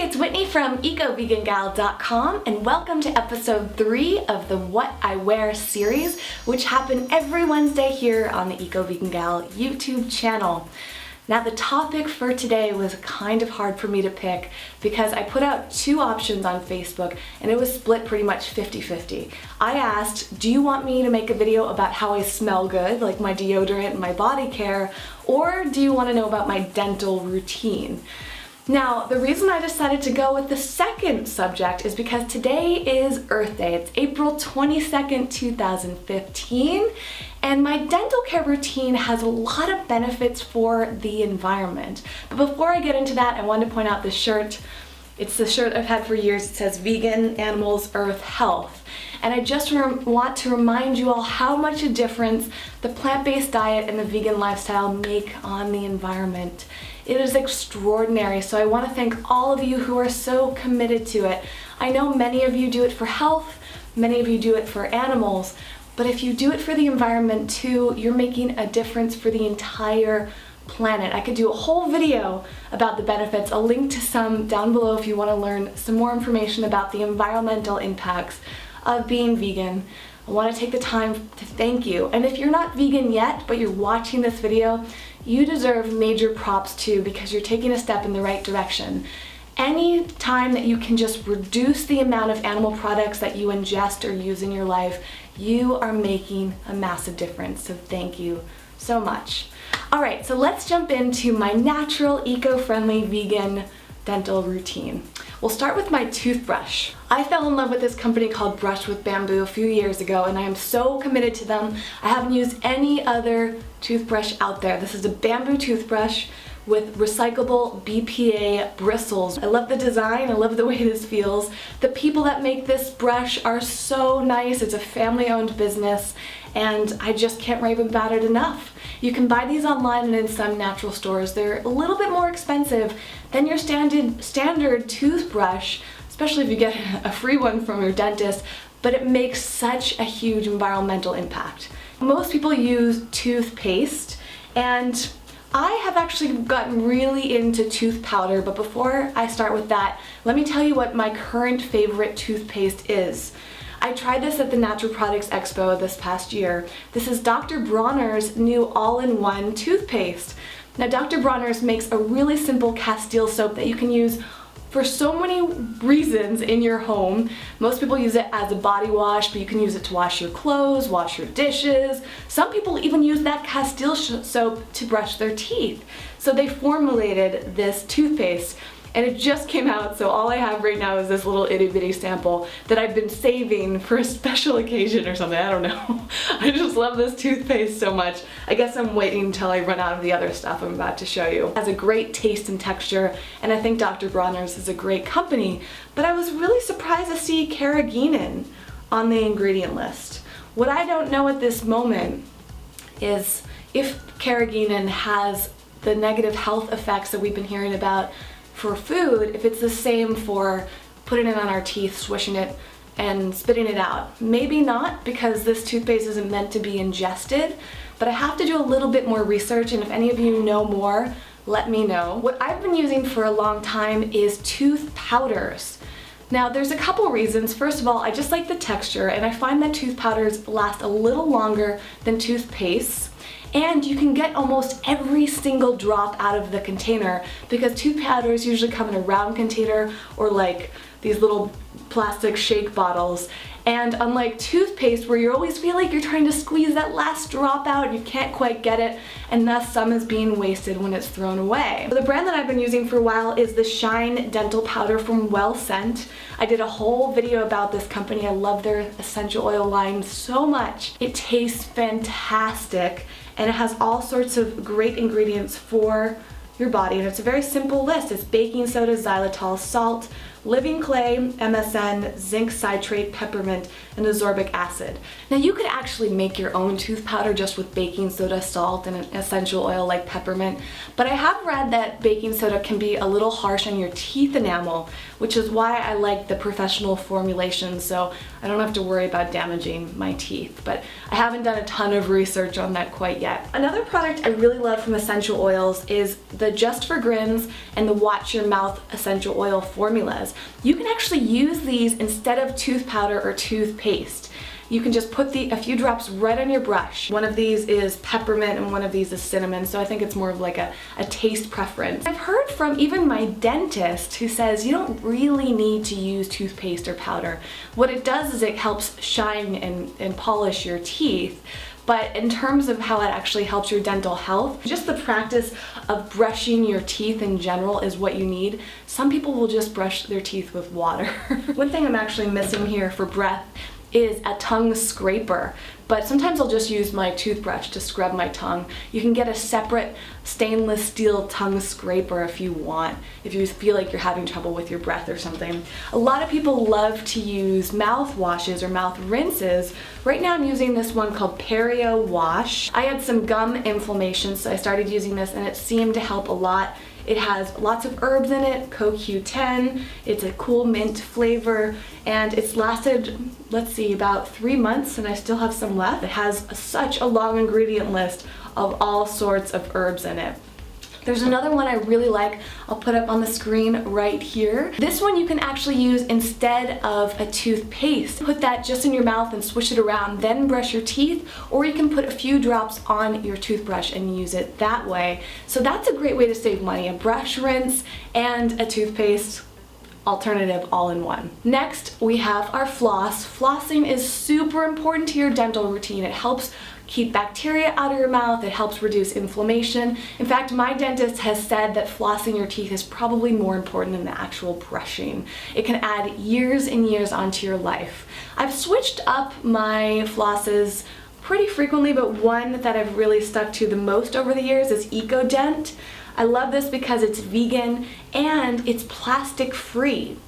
it's Whitney from EcoVeganGal.com and welcome to episode 3 of the What I Wear series, which happen every Wednesday here on the Eco Vegan Gal YouTube channel. Now the topic for today was kind of hard for me to pick because I put out 2 options on Facebook and it was split pretty much 50-50. I asked, do you want me to make a video about how I smell good, like my deodorant and my body care, or do you want to know about my dental routine? Now, the reason I decided to go with the second subject is because today is Earth Day. It's April 22nd, 2015, and my dental care routine has a lot of benefits for the environment. But before I get into that, I wanted to point out this shirt. It's the shirt I've had for years. It says Vegan, Animals, Earth, Health. And I just want to remind you all how much a difference the plant-based diet and the vegan lifestyle make on the environment. It is extraordinary, so I want to thank all of you who are so committed to it. I know many of you do it for health, many of you do it for animals, but if you do it for the environment too, you're making a difference for the entire planet. I could do a whole video about the benefits. I'll link to some down below if you want to learn some more information about the environmental impacts of being vegan. I want to take the time to thank you. And if you're not vegan yet, but you're watching this video, you deserve major props too because you're taking a step in the right direction. Any time that you can just reduce the amount of animal products that you ingest or use in your life, you are making a massive difference. So thank you so much. All right, so let's jump into my natural, eco-friendly, vegan dental routine. We'll start with my toothbrush. I fell in love with this company called Brush with Bamboo a few years ago and I am so committed to them. I haven't used any other toothbrush out there. This is a bamboo toothbrush with recyclable BPA bristles. I love the design, I love the way this feels. The people that make this brush are so nice. It's a family-owned business and I just can't rave about it enough. You can buy these online and in some natural stores. They're a little bit more expensive than your standard toothbrush, especially if you get a free one from your dentist, but it makes such a huge environmental impact. Most people use toothpaste and I have actually gotten really into tooth powder, but before I start with that, let me tell you what my current favorite toothpaste is. I tried this at the Natural Products Expo this past year. This is Dr. Bronner's new all-in-one toothpaste. Now, Dr. Bronner's makes a really simple Castile soap that you can use for so many reasons in your home. Most people use it as a body wash, but you can use it to wash your clothes, wash your dishes. Some people even use that Castile soap to brush their teeth. So they formulated this toothpaste and it just came out, so all I have right now is this little itty bitty sample that I've been saving for a special occasion or something, I don't know. I just love this toothpaste so much. I guess I'm waiting until I run out of the other stuff I'm about to show you. It has a great taste and texture, and I think Dr. Bronner's is a great company, but I was really surprised to see carrageenan on the ingredient list. What I don't know at this moment is if carrageenan has the negative health effects that we've been hearing about for food, if it's the same for putting it on our teeth, swishing it, and spitting it out. Maybe not, because this toothpaste isn't meant to be ingested, but I have to do a little bit more research, and if any of you know more, let me know. What I've been using for a long time is tooth powders. Now, there's a couple reasons. First of all, I just like the texture, and I find that tooth powders last a little longer than toothpaste. And you can get almost every single drop out of the container because tooth powders usually come in a round container or like these little plastic shake bottles. And unlike toothpaste where you always feel like you're trying to squeeze that last drop out and you can't quite get it, and thus some is being wasted when it's thrown away. So the brand that I've been using for a while is the Shine Dental Powder from Well Scent. I did a whole video about this company. I love their essential oil line so much. It tastes fantastic and it has all sorts of great ingredients for your body, and it's a very simple list. It's baking soda, xylitol, salt, living clay, MSM, zinc citrate, peppermint, and ascorbic acid. Now you could actually make your own tooth powder just with baking soda, salt, and an essential oil like peppermint, but I have read that baking soda can be a little harsh on your teeth enamel, which is why I like the professional formulation, so I don't have to worry about damaging my teeth, but I haven't done a ton of research on that quite yet. Another product I really love from essential oils is the Just for Grins and the Watch Your Mouth essential oil formulas. You can actually use these instead of tooth powder or toothpaste. You can just put a few drops right on your brush. One of these is peppermint and one of these is cinnamon, so I think it's more of like a taste preference. I've heard from even my dentist who says you don't really need to use toothpaste or powder. What it does is it helps shine and polish your teeth. But in terms of how it actually helps your dental health, just the practice of brushing your teeth in general is what you need. Some people will just brush their teeth with water. One thing I'm actually missing here for breath is a tongue scraper, but sometimes I'll just use my toothbrush to scrub my tongue. You can get a separate stainless steel tongue scraper if you want, if you feel like you're having trouble with your breath or something. A lot of people love to use mouth washes or mouth rinses. Right now I'm using this one called Perio Wash. I had some gum inflammation, so I started using this and it seemed to help a lot. It has lots of herbs in it, CoQ10, it's a cool mint flavor, and it's lasted, let's see, about 3 months and I still have some left. It has such a long ingredient list of all sorts of herbs in it. There's another one I really like, I'll put up on the screen right here. This one you can actually use instead of a toothpaste. Put that just in your mouth and swish it around, then brush your teeth, or you can put a few drops on your toothbrush and use it that way. So that's a great way to save money, a brush rinse and a toothpaste alternative all in one. Next, we have our floss. Flossing is super important to your dental routine. It helps keep bacteria out of your mouth, it helps reduce inflammation. In fact, my dentist has said that flossing your teeth is probably more important than the actual brushing. It can add years and years onto your life. I've switched up my flosses pretty frequently, but one that I've really stuck to the most over the years is EcoDent. I love this because it's vegan and it's plastic free.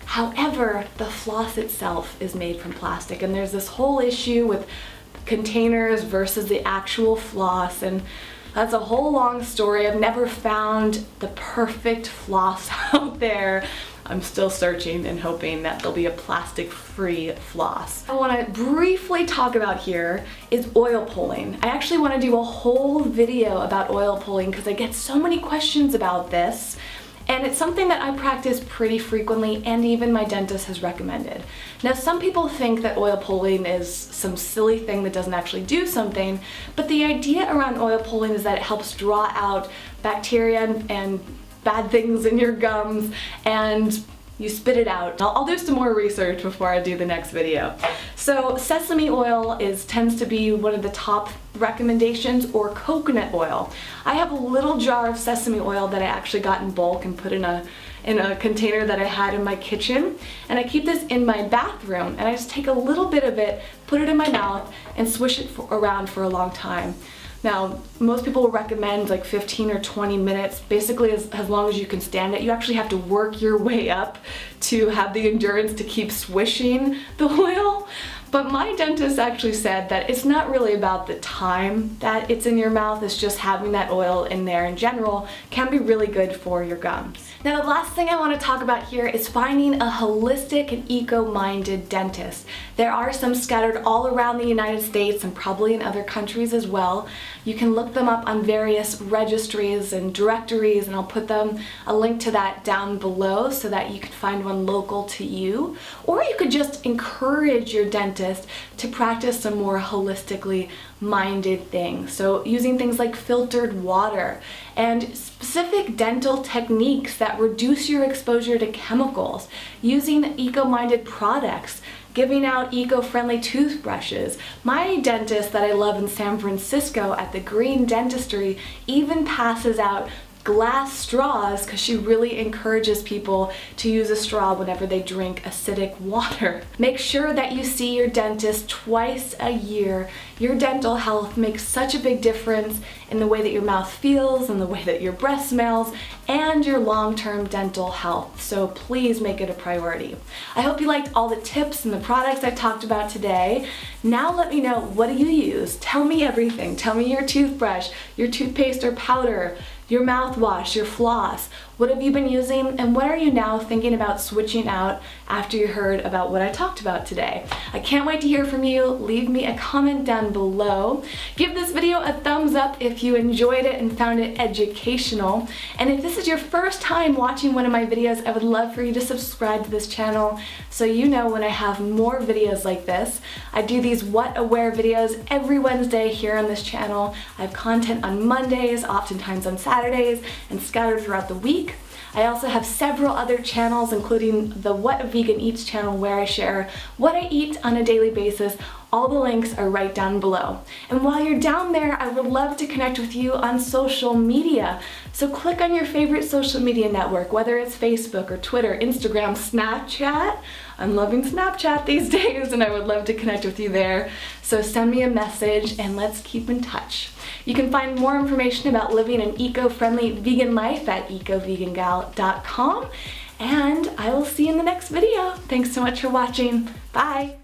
However, the floss itself is made from plastic, and there's this whole issue with containers versus the actual floss, and that's a whole long story. I've never found the perfect floss out there. I'm still searching and hoping that there'll be a plastic-free floss. I want to briefly talk about here is oil pulling. I actually want to do a whole video about oil pulling because I get so many questions about this. And it's something that I practice pretty frequently, and even my dentist has recommended. Now, some people think that oil pulling is some silly thing that doesn't actually do something, but the idea around oil pulling is that it helps draw out bacteria and bad things in your gums, and you spit it out. I'll do some more research before I do the next video. So sesame oil tends to be one of the top recommendations, or coconut oil. I have a little jar of sesame oil that I actually got in bulk and put in a container that I had in my kitchen, and I keep this in my bathroom, and I just take a little bit of it, put it in my mouth, and swish it around for a long time. Now, most people will recommend like 15 or 20 minutes, basically as long as you can stand it. You actually have to work your way up to have the endurance to keep swishing the oil. But my dentist actually said that it's not really about the time that it's in your mouth, it's just having that oil in there in general can be really good for your gums. Now, the last thing I want to talk about here is finding a holistic and eco-minded dentist. There are some scattered all around the United States and probably in other countries as well. You can look them up on various registries and directories, and I'll put a link to that down below so that you can find one local to you. Or you could just encourage your dentist to practice some more holistically minded things. So using things like filtered water and specific dental techniques that reduce your exposure to chemicals, using eco-minded products, giving out eco-friendly toothbrushes. My dentist that I love in San Francisco at the Green Dentistry even passes out glass straws because she really encourages people to use a straw whenever they drink acidic water. Make sure that you see your dentist twice a year. Your dental health makes such a big difference in the way that your mouth feels and the way that your breath smells and your long-term dental health. So please make it a priority. I hope you liked all the tips and the products I've talked about today. Now let me know, what do you use? Tell me everything. Tell me your toothbrush, your toothpaste or powder, your mouthwash, your floss. What have you been using, and what are you now thinking about switching out after you heard about what I talked about today? I can't wait to hear from you. Leave me a comment down below. Give this video a thumbs up if you enjoyed it and found it educational. And if this is your first time watching one of my videos, I would love for you to subscribe to this channel so you know when I have more videos like this. I do these What Aware videos every Wednesday here on this channel. I have content on Mondays, oftentimes on Saturdays, and scattered throughout the week. I also have several other channels, including the What a Vegan Eats channel, where I share what I eat on a daily basis. All the links are right down below. And while you're down there, I would love to connect with you on social media. So click on your favorite social media network, whether it's Facebook or Twitter, Instagram, Snapchat. I'm loving Snapchat these days, and I would love to connect with you there. So send me a message and let's keep in touch. You can find more information about living an eco-friendly vegan life at ecovegangal.com. And I will see you in the next video. Thanks so much for watching. Bye.